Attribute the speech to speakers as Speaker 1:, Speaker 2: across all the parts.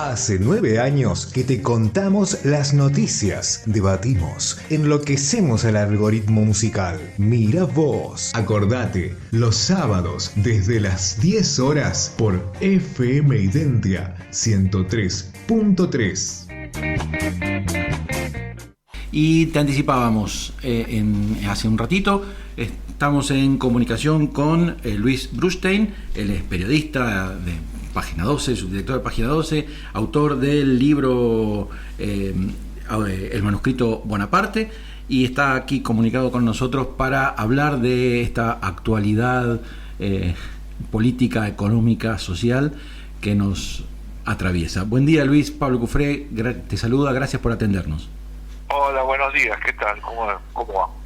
Speaker 1: Hace 9 años que te contamos las noticias, debatimos, enloquecemos al algoritmo musical. Mira vos. Acordate, los sábados desde las 10 horas por FM Identia 103.3.
Speaker 2: Y te anticipábamos hace un ratito, estamos en comunicación con Luis Brustein, él es periodista de Página 12, subdirector de Página 12, autor del libro El manuscrito Bonaparte, y está aquí comunicado con nosotros para hablar de esta actualidad política, económica, social que nos atraviesa. Buen día, Luis. Pablo Cufré te saluda, gracias por atendernos.
Speaker 3: Hola, buenos días, ¿qué tal? ¿Cómo va?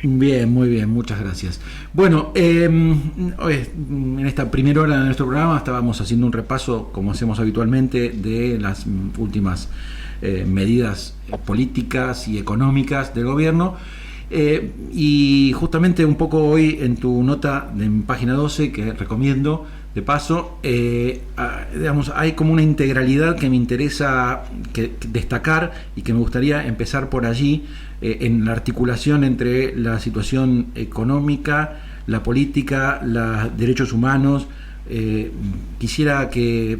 Speaker 2: Bien, muy bien, muchas gracias. Bueno, hoy, en esta primera hora de nuestro programa estábamos haciendo un repaso, como hacemos habitualmente, de las últimas medidas políticas y económicas del gobierno. Y justamente un poco hoy en tu nota en Página 12, que recomiendo de paso, digamos, hay como una integralidad que me interesa destacar y que me gustaría empezar por allí, en la articulación entre la situación económica, la política, los derechos humanos. Quisiera que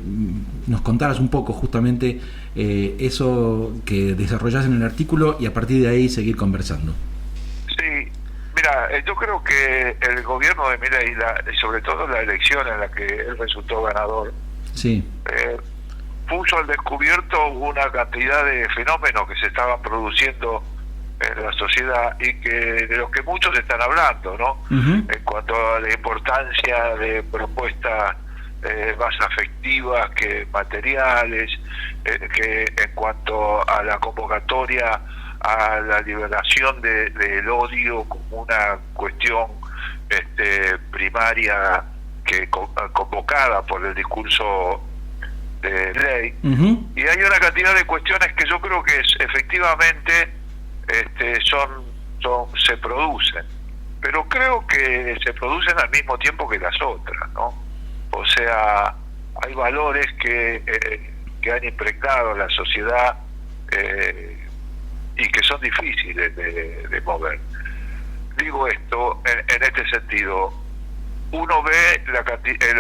Speaker 2: nos contaras un poco justamente eso que desarrollás en el artículo y a partir de ahí seguir conversando.
Speaker 3: Sí, mira, yo creo que el gobierno de Milei, y sobre todo la elección en la que él resultó ganador,
Speaker 2: sí,
Speaker 3: puso al descubierto una cantidad de fenómenos que se estaban produciendo en la sociedad y que de los que muchos están hablando, ¿no?
Speaker 2: Uh-huh.
Speaker 3: En cuanto a la importancia de propuestas más afectivas que materiales, que en cuanto a la convocatoria a la liberación del odio como una cuestión primaria que convocada por el discurso de ley.
Speaker 2: Uh-huh.
Speaker 3: Y hay una cantidad de cuestiones que yo creo que efectivamente se producen, pero creo que se producen al mismo tiempo que las otras, ¿no? O sea, hay valores que han impregnado la sociedad y que son difíciles de mover. Digo esto en este sentido: uno ve el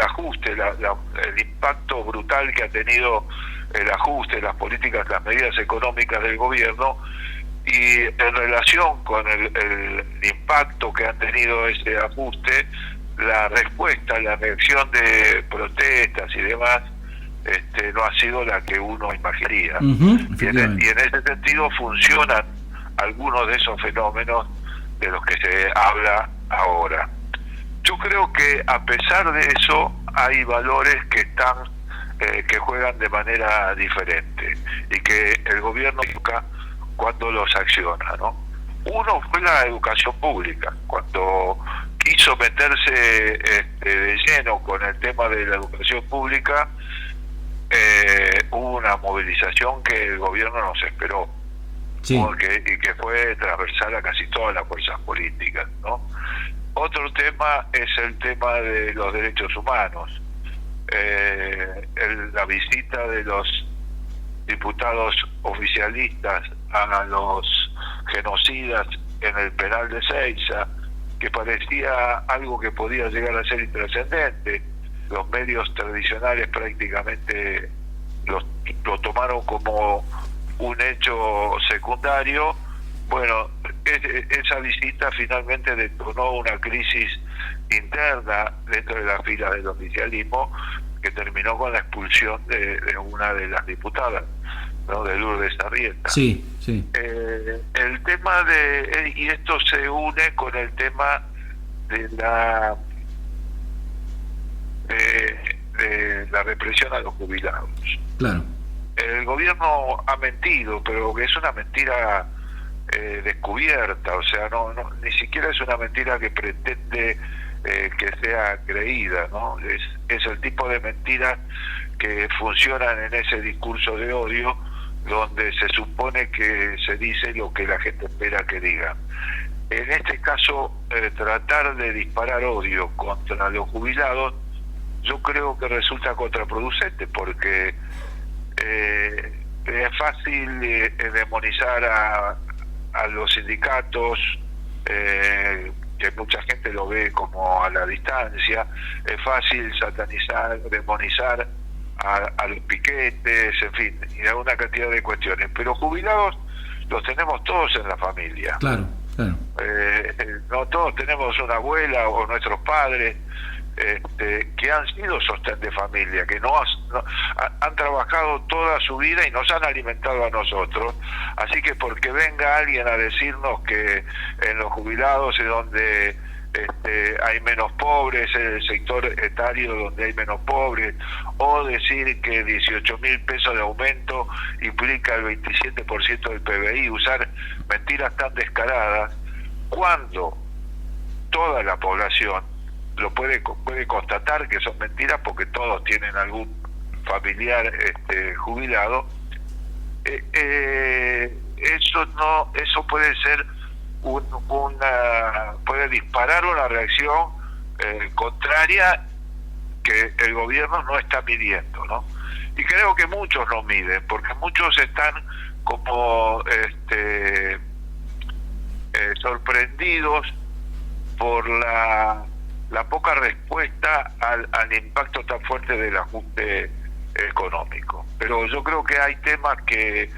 Speaker 3: ajuste, el impacto brutal que ha tenido el ajuste, las políticas, las medidas económicas del gobierno, y en relación con el impacto que ha tenido ese ajuste, la respuesta, la reacción de protestas y demás, no ha sido la que uno imaginaría.
Speaker 2: Uh-huh,
Speaker 3: y en ese sentido funcionan algunos de esos fenómenos de los que se habla ahora. Yo creo que a pesar de eso hay valores que están que juegan de manera diferente y que el gobierno busca cuando los acciona, ¿no? Uno fue la educación pública. Cuando quiso meterse de lleno con el tema de la educación pública, hubo una movilización que el gobierno no se esperó,
Speaker 2: sí,
Speaker 3: y que fue transversal a casi todas las fuerzas políticas, ¿no? Otro tema es el tema de los derechos humanos. La visita de los diputados oficialistas a los genocidas en el penal de Seiza, que parecía algo que podía llegar a ser intrascendente. Los medios tradicionales prácticamente lo tomaron como un hecho secundario. Bueno, esa visita finalmente detonó una crisis interna dentro de la fila del oficialismo que terminó con la expulsión de una de las diputadas, ¿no? De Lourdes Arrieta.
Speaker 2: Sí, sí.
Speaker 3: El tema y esto se une con el tema de la represión a los jubilados.
Speaker 2: Claro.
Speaker 3: El gobierno ha mentido, pero que es una mentira descubierta, o sea, no ni siquiera es una mentira que pretende que sea creída, ¿no? Es el tipo de mentiras que funcionan en ese discurso de odio, donde se supone que se dice lo que la gente espera que diga. En este caso, tratar de disparar odio contra los jubilados, yo creo que resulta contraproducente, porque Es fácil demonizar a los sindicatos, que mucha gente lo ve como a la distancia. Es fácil satanizar, demonizar a los piquetes, en fin, y a una cantidad de cuestiones. Pero jubilados los tenemos todos en la familia.
Speaker 2: Claro, claro.
Speaker 3: No todos tenemos una abuela o nuestros padres que han sido sostén de familia, que han trabajado toda su vida y nos han alimentado a nosotros. Así que porque venga alguien a decirnos que en los jubilados es donde hay menos pobres, es el sector etario donde hay menos pobres, o decir que 18.000 pesos de aumento implica el 27% del PBI, usar mentiras tan descaradas, cuando toda la población lo puede constatar que son mentiras, porque todos tienen algún familiar jubilado. Eso puede ser puede disparar una reacción contraria que el gobierno no está midiendo, ¿no? Y creo que muchos no miden, porque muchos están como sorprendidos por la poca respuesta al impacto tan fuerte del ajuste económico. Pero yo creo que hay temas que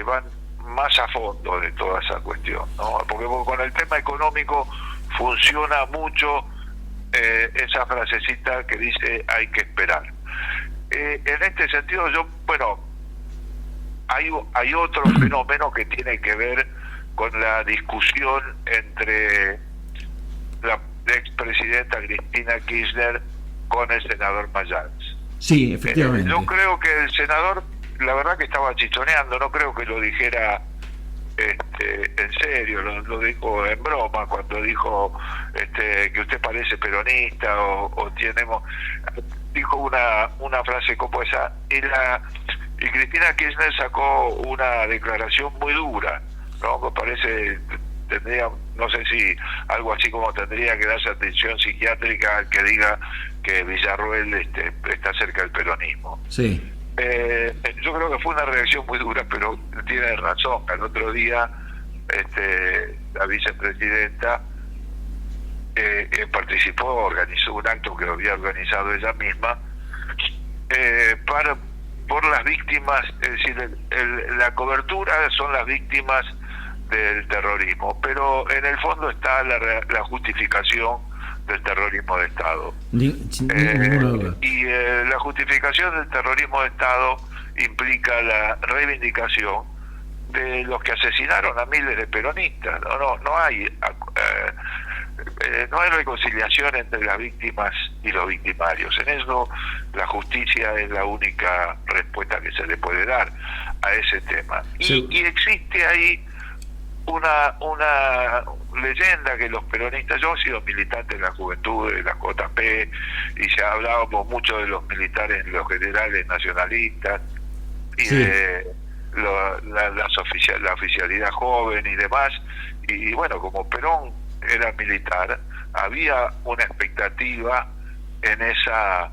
Speaker 3: van más a fondo de toda esa cuestión, ¿no? Porque con el tema económico funciona mucho esa frasecita que dice hay que esperar. En este sentido, hay otro fenómeno que tiene que ver con la discusión entre la expresidenta Cristina Kirchner con el senador Mayans.
Speaker 2: Sí, efectivamente.
Speaker 3: Yo creo que el senador, la verdad que estaba chichoneando, no creo que lo dijera en serio, lo dijo en broma cuando dijo que usted parece peronista o dijo una frase como esa, y Cristina Kirchner sacó una declaración muy dura, ¿no? Me parece, no sé si algo así como tendría que darse atención psiquiátrica al que diga que Villarroel está cerca del peronismo.
Speaker 2: Sí.
Speaker 3: Yo creo que fue una reacción muy dura, pero tiene razón. El otro día la vicepresidenta organizó un acto que había organizado ella misma por las víctimas, es decir, la cobertura son las víctimas del terrorismo, pero en el fondo está la justificación del terrorismo de Estado. Y la justificación del terrorismo de Estado implica la reivindicación de los que asesinaron a miles de peronistas. No hay reconciliación entre las víctimas y los victimarios. En eso la justicia es la única respuesta que se le puede dar a ese tema.
Speaker 2: Sí.
Speaker 3: Y existe ahí una leyenda que los peronistas, yo he sido militante en la juventud de la JP y se ha hablado mucho de los militares, los generales nacionalistas y
Speaker 2: sí,
Speaker 3: de la oficialidad joven y demás, y bueno, como Perón era militar, había una expectativa en esa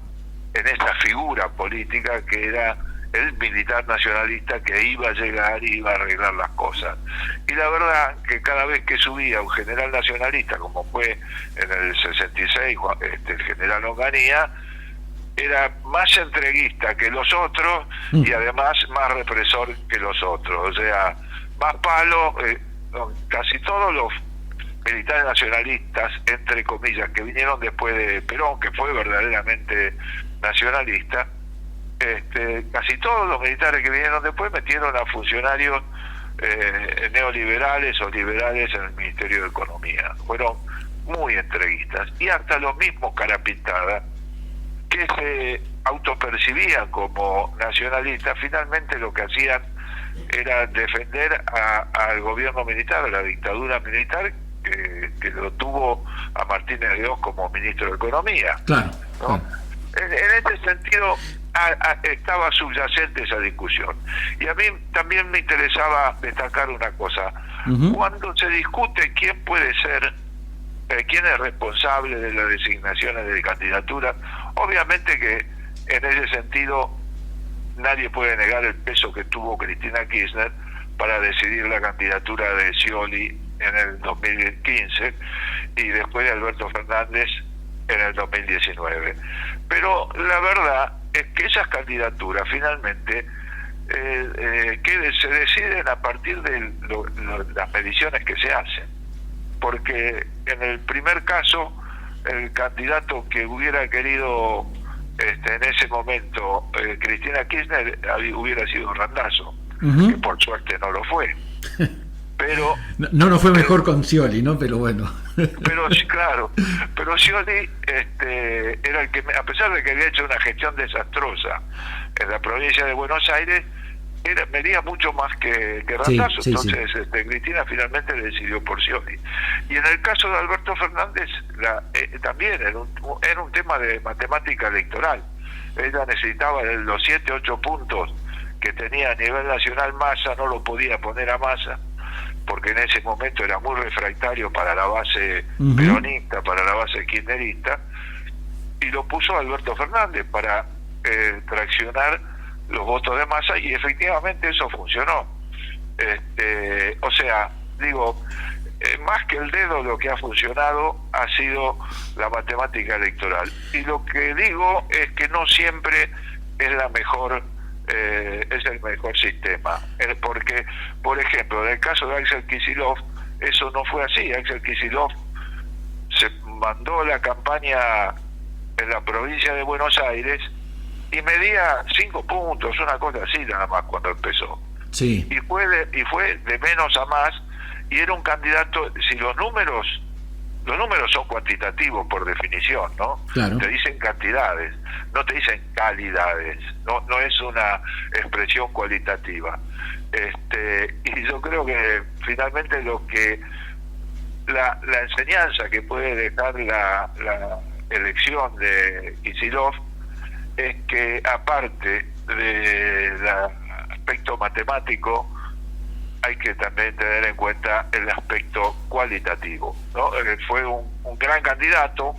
Speaker 3: figura política que era el militar nacionalista que iba a llegar y iba a arreglar las cosas. Y la verdad que cada vez que subía un general nacionalista, como fue en el 66 el general Onganía, era más entreguista que los otros y además más represor que los otros. O sea, más palo. Casi todos los militares nacionalistas, entre comillas, que vinieron después de Perón, que fue verdaderamente nacionalista, casi todos los militares que vinieron después metieron a funcionarios neoliberales o liberales en el Ministerio de Economía. Fueron muy entreguistas. Y hasta los mismos Carapintada, que se autopercibían como nacionalistas, finalmente lo que hacían era defender al gobierno militar, a la dictadura militar, que lo tuvo a Martínez de Oz como ministro de Economía.
Speaker 2: Claro,
Speaker 3: ¿no?
Speaker 2: claro.
Speaker 3: En este sentido estaba subyacente esa discusión. Y a mí también me interesaba destacar una cosa.
Speaker 2: Uh-huh.
Speaker 3: Cuando se discute quién puede ser, quién es responsable de las designaciones de candidatura, obviamente que en ese sentido nadie puede negar el peso que tuvo Cristina Kirchner para decidir la candidatura de Scioli en el 2015 y después de Alberto Fernández en el 2019. Pero la verdad es que esas candidaturas finalmente se deciden a partir de las mediciones que se hacen, porque en el primer caso el candidato que hubiera querido en ese momento Cristina Kirchner hubiera sido Randazzo, que por suerte no lo fue. Pero
Speaker 2: no fue mejor con Scioli, ¿no? Pero bueno.
Speaker 3: Pero sí, claro, pero Scioli era el que, a pesar de que había hecho una gestión desastrosa en la provincia de Buenos Aires, medía mucho más que Randazzo.
Speaker 2: Sí,
Speaker 3: entonces
Speaker 2: sí.
Speaker 3: Cristina finalmente decidió por Scioli. Y en el caso de Alberto Fernández también era un tema de matemática electoral. Ella necesitaba los 7-8 puntos que tenía a nivel nacional Massa, no lo podía poner a Massa porque en ese momento era muy refractario para la base peronista, para la base kirchnerista, y lo puso Alberto Fernández para traccionar los votos de Massa, y efectivamente eso funcionó. O sea, digo, más que el dedo, lo que ha funcionado ha sido la matemática electoral. Y lo que digo es que no siempre es la mejor es el mejor sistema, porque, por ejemplo, en el caso de Axel Kicillof, eso no fue así. Axel Kicillof se mandó la campaña en la provincia de Buenos Aires y medía 5 puntos, una cosa así nada más cuando empezó.
Speaker 2: Sí.
Speaker 3: Y fue de menos a más, y era un candidato. Si los números son cuantitativos por definición, ¿no?
Speaker 2: Claro.
Speaker 3: Te dicen cantidades, no te dicen calidades, no es una expresión cualitativa. Y yo creo que finalmente lo que la enseñanza que puede dejar la elección de Kicillof es que, aparte del aspecto matemático, hay que también tener en cuenta el aspecto cualitativo, ¿no? Fue un gran candidato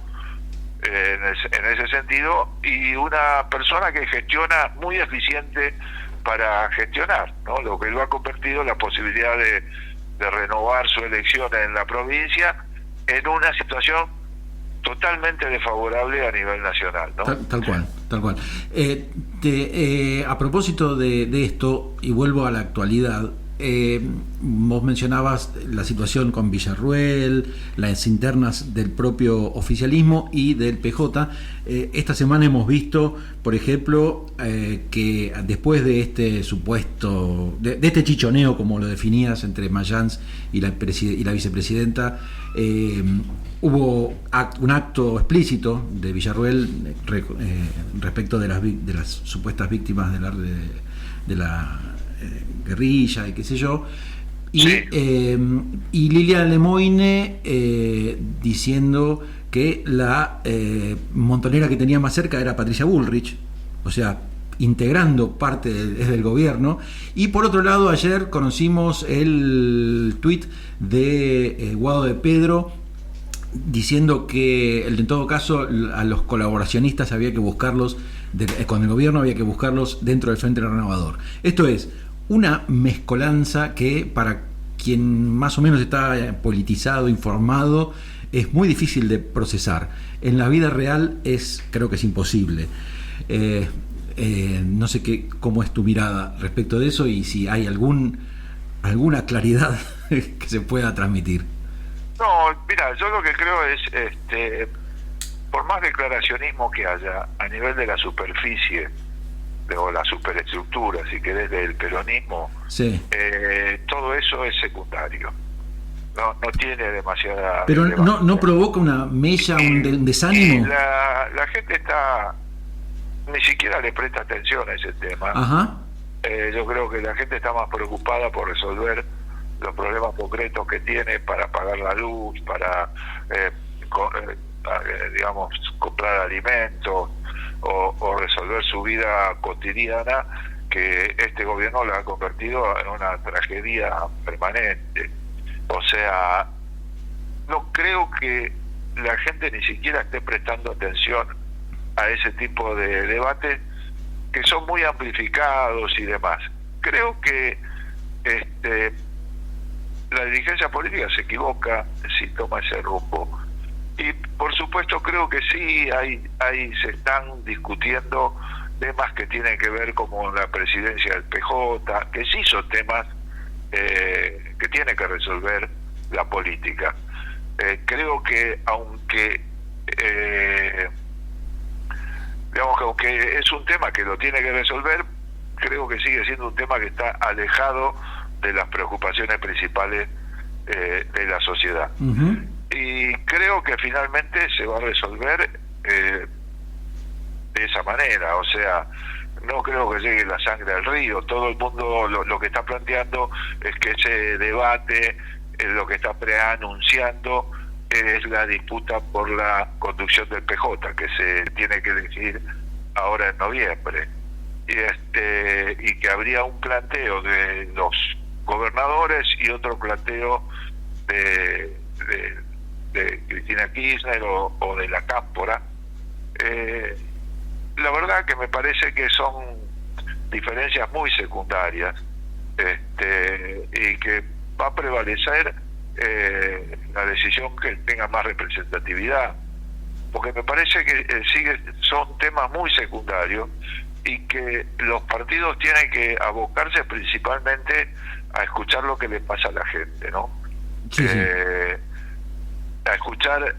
Speaker 3: en ese sentido, y una persona que gestiona muy eficiente para gestionar, ¿no? Lo que lo ha convertido en la posibilidad de renovar su elección en la provincia en una situación totalmente desfavorable a nivel nacional, ¿no?
Speaker 2: Tal cual. A propósito de esto, y vuelvo a la actualidad, vos mencionabas la situación con Villarruel, las internas del propio oficialismo y del PJ. Esta semana hemos visto, por ejemplo, que después de este supuesto, de este chichoneo, como lo definías, entre Mayans y la vicepresidenta, hubo un acto explícito de Villarruel respecto de las supuestas víctimas de la guerrilla y qué sé yo, y,
Speaker 3: sí.
Speaker 2: Y Lilia Lemoine diciendo que la montonera que tenía más cerca era Patricia Bullrich, o sea, integrando parte del gobierno. Y por otro lado, ayer conocimos el tuit de Guado de Pedro diciendo que en todo caso a los colaboracionistas había que buscarlos con el gobierno, había que buscarlos dentro del Frente Renovador. Esto es una mezcolanza que, para quien más o menos está politizado, informado, es muy difícil de procesar. En la vida real creo que es imposible. No sé cómo es tu mirada respecto de eso, y si hay alguna claridad que se pueda transmitir.
Speaker 3: No, mira, yo lo que creo es, por más declaracionismo que haya a nivel de la superficie, o la superestructura, si querés, del peronismo,
Speaker 2: sí.
Speaker 3: Todo eso es secundario. No tiene demasiada...
Speaker 2: Pero no provoca una mella, un desánimo.
Speaker 3: La gente ni siquiera le presta atención a ese tema.
Speaker 2: Ajá.
Speaker 3: Yo creo que la gente está más preocupada por resolver los problemas concretos que tiene, para pagar la luz, para digamos, comprar alimentos, o resolver su vida cotidiana, que este gobierno la ha convertido en una tragedia permanente. O sea, no creo que la gente ni siquiera esté prestando atención a ese tipo de debate, que son muy amplificados y demás. Creo que la dirigencia política se equivoca si toma ese rumbo. Y por supuesto creo que sí, hay se están discutiendo temas que tienen que ver como la presidencia del PJ, que sí son temas que tiene que resolver la política. Creo que aunque es un tema que lo tiene que resolver, creo que sigue siendo un tema que está alejado de las preocupaciones principales de la sociedad. Uh-huh. Y creo que finalmente se va a resolver de esa manera, o sea, no creo que llegue la sangre al río. Todo el mundo lo que está planteando es que ese debate, lo que está preanunciando es la disputa por la conducción del PJ, que se tiene que elegir ahora en noviembre, y que habría un planteo de los gobernadores y otro planteo de Cristina Kirchner o de la Cámpora. La verdad que me parece que son diferencias muy secundarias, y que va a prevalecer la decisión que tenga más representatividad, porque me parece que son temas muy secundarios y que los partidos tienen que abocarse principalmente a escuchar lo que le pasa a la gente, ¿no? Sí. A escuchar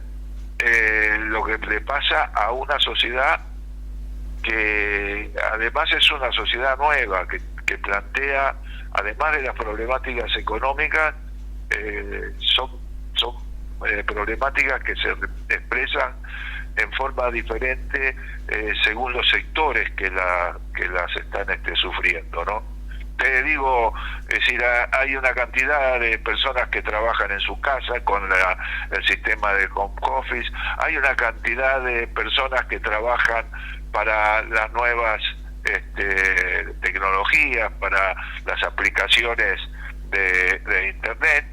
Speaker 3: lo que le pasa a una sociedad que además es una sociedad nueva, que plantea, además de las problemáticas económicas, son problemáticas que se expresan en forma diferente según los sectores que las están sufriendo, ¿no? Te digo, es decir, hay una cantidad de personas que trabajan en su casa con el sistema de home office, hay una cantidad de personas que trabajan para las nuevas tecnologías, para las aplicaciones de internet,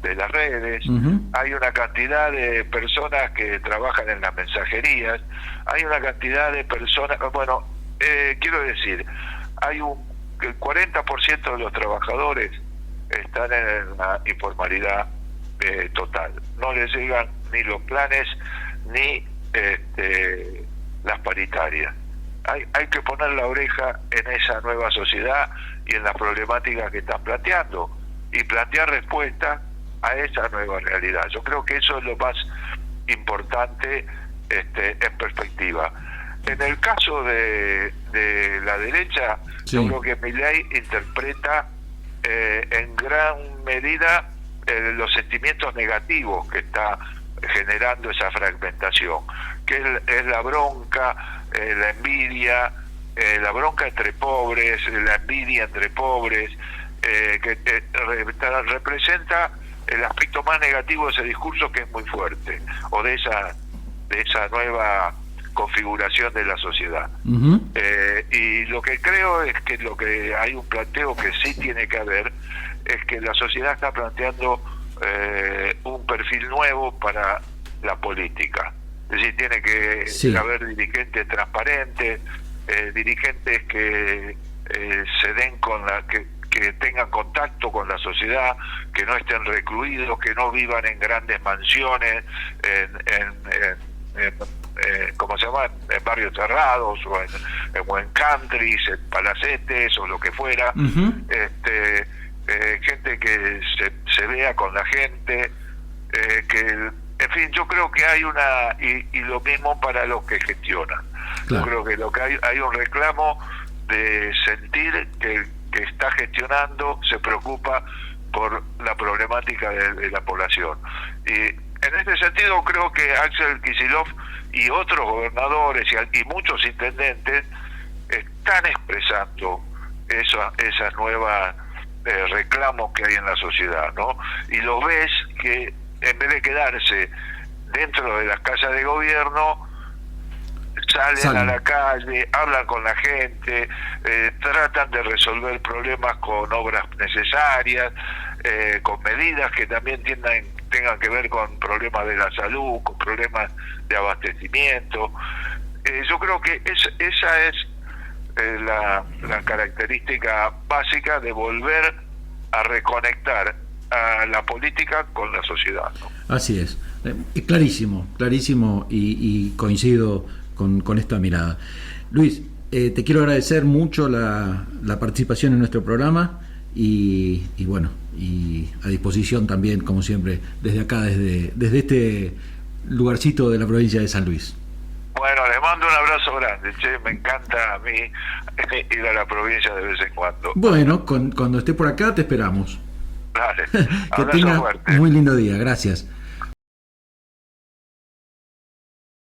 Speaker 3: de las redes. Uh-huh. Hay una cantidad de personas que trabajan en las mensajerías, hay una cantidad de personas, quiero decir, el 40% de los trabajadores están en la informalidad total, no les llegan ni los planes ni las paritarias. Hay que poner la oreja en esa nueva sociedad y en las problemáticas que están planteando y plantear respuesta a esa nueva realidad. Yo creo que eso es lo más importante en perspectiva. En el caso de la derecha, sí, yo creo que Milei interpreta en gran medida los sentimientos negativos que está generando esa fragmentación, que es la bronca, la envidia, la bronca entre pobres, la envidia entre pobres, que representa el aspecto más negativo de ese discurso, que es muy fuerte, o de esa nueva configuración de la sociedad. Uh-huh. Y lo que creo es que hay un planteo que sí tiene que haber, es que la sociedad está planteando un perfil nuevo para la política. Es decir, tiene que haber dirigentes transparentes, dirigentes que se den que tengan contacto con la sociedad, que no estén recluidos, que no vivan en grandes mansiones, ¿cómo se llama?, en barrios cerrados o en countries, en palacetes o lo que fuera. Uh-huh. Gente que se vea con la gente, en fin, yo creo que hay y lo mismo para los que gestionan. Claro. Yo creo que hay un reclamo de sentir que está gestionando se preocupa por la problemática de la población. Y en este sentido creo que Axel Kicillof y otros gobernadores y muchos intendentes están expresando esas nuevas reclamos que hay en la sociedad, ¿no? Y lo ves que en vez de quedarse dentro de las casas de gobierno, salen a la calle, hablan con la gente, tratan de resolver problemas con obras necesarias, con medidas que también tengan que ver con problemas de la salud, con problemas de abastecimiento. Yo creo que esa es la característica básica de volver a reconectar a la política con la sociedad, ¿no?
Speaker 2: Así es. Clarísimo, clarísimo, y coincido con esta mirada. Luis, te quiero agradecer mucho la participación en nuestro programa y bueno, y a disposición también, como siempre, desde acá, desde este lugarcito de la provincia de San Luis.
Speaker 3: Bueno, les mando un abrazo grande, che, me encanta a mí ir a la provincia de vez en cuando.
Speaker 2: Bueno, cuando esté por acá te esperamos.
Speaker 3: Dale,
Speaker 2: Que
Speaker 3: abrazo
Speaker 2: tenga
Speaker 3: fuerte.
Speaker 2: muy lindo día, gracias.